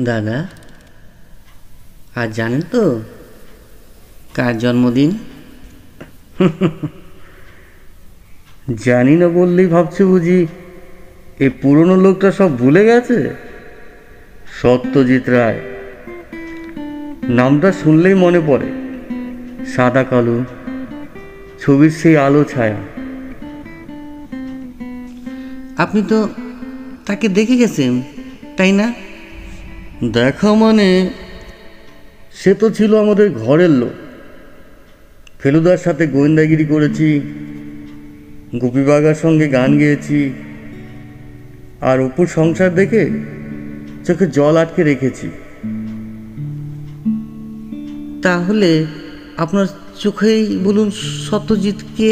দাদা, আজ জানেন তো কার জন্মদিন? জানি না বললেই ভাবছে বুঝি এই পুরনো লোকটা সব ভুলে গেছে। সত্যজিৎ রায় নামটা শুনলেই মনে পড়ে সাদা কালো ছবির সেই আলো ছায়া। আপনি তো তাকে দেখে গেছেন, তাই না? দেখা মানে সে তো ছিল আমাদের ঘরের লোক। ফেলুদার সাথে গোয়েন্দাগিরি করেছি, গোপীবাগার সঙ্গে গান গেয়েছি, আর অপুর সংসার দেখে চোখে জল আটকে রেখেছি। তাহলে আপনার চোখেই বলুন সত্যজিৎ কে?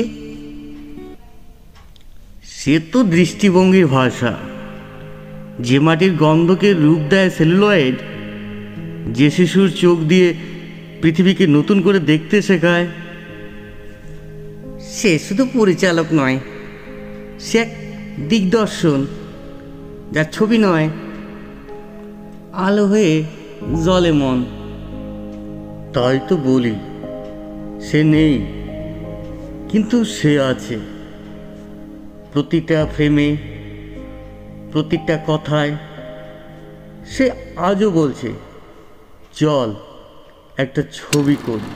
সে তো দৃষ্টিভঙ্গির ভাষা। যে মাটির গন্ধকে রূপ দেয় সেলুলয়েড, যে শিশুর চোখ দিয়ে পৃথিবীকে নতুন করে দেখতে শেখায়। সে শুধু পরিচালক নয়, সে এক দিগদর্শন, যার ছবি নয়, আলো হয়ে জলে মন। তাই তো বলি, সে নেই কিন্তু সে আছে। প্রতিটা ফ্রেমে, প্রতিটা কথায় সে আজও বলছে, চল একটা ছবি করি।